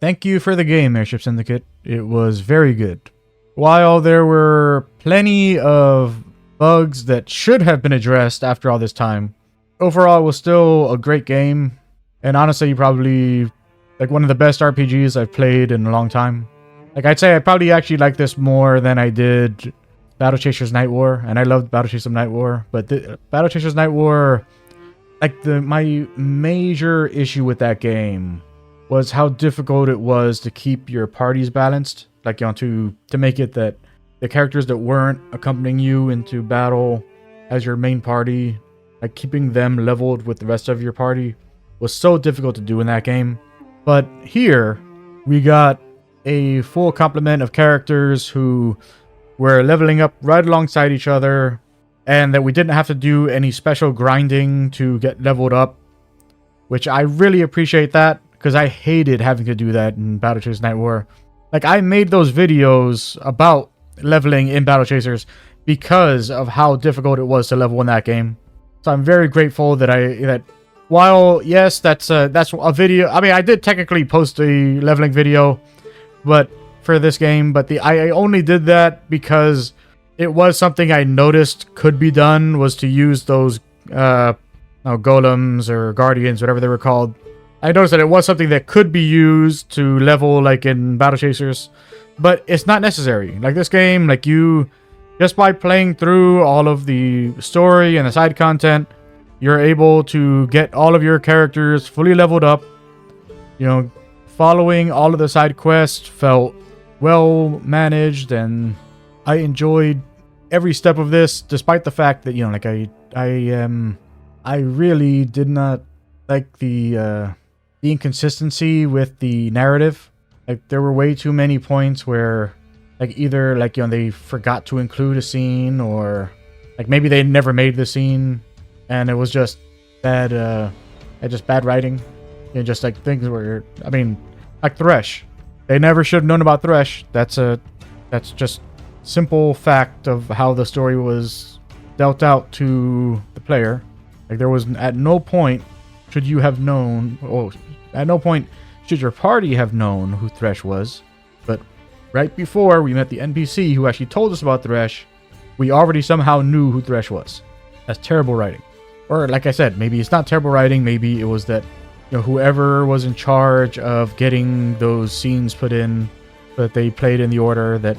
Thank you for the game, Airship Syndicate. It was very good. While there were plenty of bugs that should have been addressed after all this time, overall it was still a great game. And honestly, probably like one of the best RPGs I've played in a long time. Like I'd say I probably actually like this more than I did Battle Chasers Night War, and I loved Battle Chasers Night War, but Battle Chasers Night War, like my major issue with that game was how difficult it was to keep your parties balanced, like, you know, to make it that the characters that weren't accompanying you into battle as your main party, like keeping them leveled with the rest of your party was so difficult to do in that game. But here we got a full complement of characters who were leveling up right alongside each other, and that we didn't have to do any special grinding to get leveled up, which I really appreciate that, because I hated having to do that in Battle Chasers Night War. Like, I made those videos about leveling in Battle Chasers because of how difficult it was to level in that game. So I'm very grateful that while yes, that's a video. I mean, I did technically post a leveling video, but for this game, but I only did that because it was something I noticed could be done, was to use those golems or guardians, whatever they were called. I noticed that it was something that could be used to level like in Battle Chasers, but it's not necessary. Like this game, like you, just by playing through all of the story and the side content, you're able to get all of your characters fully leveled up. You know, following all of the side quests felt well managed, and I enjoyed every step of this, despite the fact that, you know, like I really did not like the inconsistency with the narrative. Like there were way too many points where like either like, you know, they forgot to include a scene, or like maybe they never made the scene and it was just bad bad writing. You know, just like things where, I mean, like Thresh. They never should have known about Thresh. That's just simple fact of how the story was dealt out to the player. Like there was at no point should you have known, or at no point should your party have known who Thresh was. But right before we met the NPC who actually told us about Thresh, we already somehow knew who Thresh was. That's terrible writing. Or like I said, maybe it's not terrible writing. Maybe it was that, you know, whoever was in charge of getting those scenes put in, that they played in the order that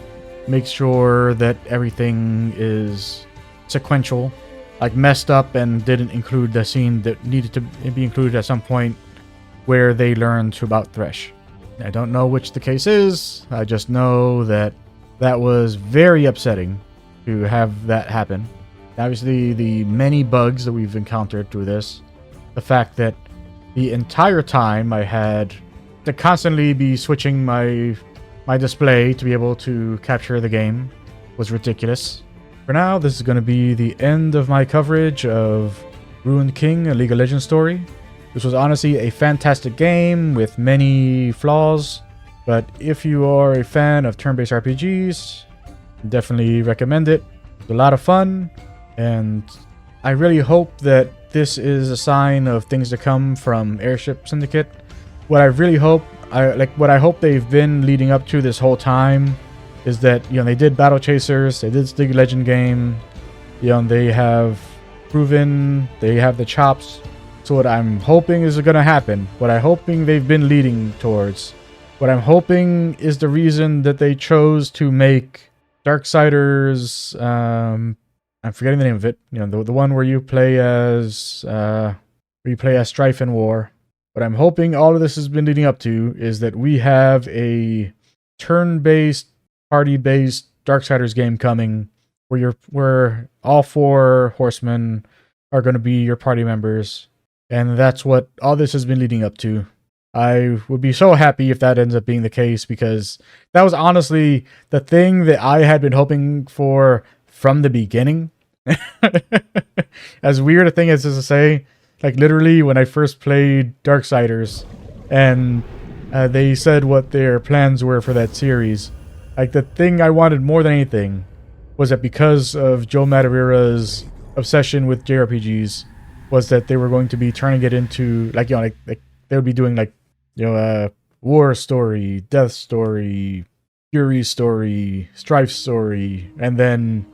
makes sure that everything is sequential, like messed up and didn't include the scene that needed to be included at some point where they learned about Thresh. I don't know which the case is. I just know that that was very upsetting to have that happen. Obviously, the many bugs that we've encountered through this, the fact that the entire time I had to constantly be switching my display to be able to capture the game was ridiculous. For now, this is going to be the end of my coverage of Ruined King, a League of Legends story. This was honestly a fantastic game with many flaws, but if you are a fan of turn-based RPGs, definitely recommend it. It's a lot of fun, and I really hope that this is a sign of things to come from Airship Syndicate. What I really hope, what I hope they've been leading up to this whole time is that, you know, they did Battle Chasers, they did League of Legends game, you know, they have proven they have the chops. So what I'm hoping is going to happen, what I'm hoping they've been leading towards, what I'm hoping is the reason that they chose to make Darksiders, I'm forgetting the name of it, you know, the one where you play as Strife and War. What I'm hoping all of this has been leading up to is that we have a turn-based, party-based Darksiders game coming where all 4 horsemen are going to be your party members. And that's what all this has been leading up to. I would be so happy if that ends up being the case, because that was honestly the thing that I had been hoping for from the beginning. As weird a thing as this to say, like literally when I first played Darksiders and they said what their plans were for that series, like the thing I wanted more than anything was that because of Joe Madureira's obsession with JRPGs, was that they were going to be turning it into, like, you know, like they would be doing, like, you know, War Story, Death Story, Fury Story, Strife Story, and then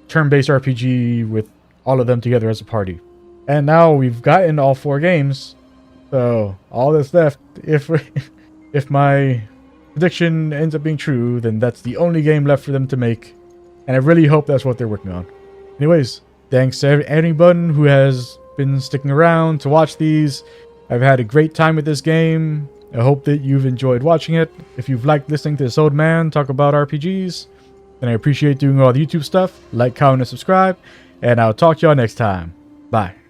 turn-based RPG with all of them together as a party. And now we've gotten all 4 games, so all that's left, if my prediction ends up being true, then that's the only game left for them to make, and I really hope that's what they're working on. Anyways, thanks to anyone who has been sticking around to watch these. I've had a great time with this game. I hope that you've enjoyed watching it. If you've liked listening to this old man talk about RPGs, then I appreciate doing all the YouTube stuff. Like, comment, and subscribe, and I'll talk to y'all next time. Bye.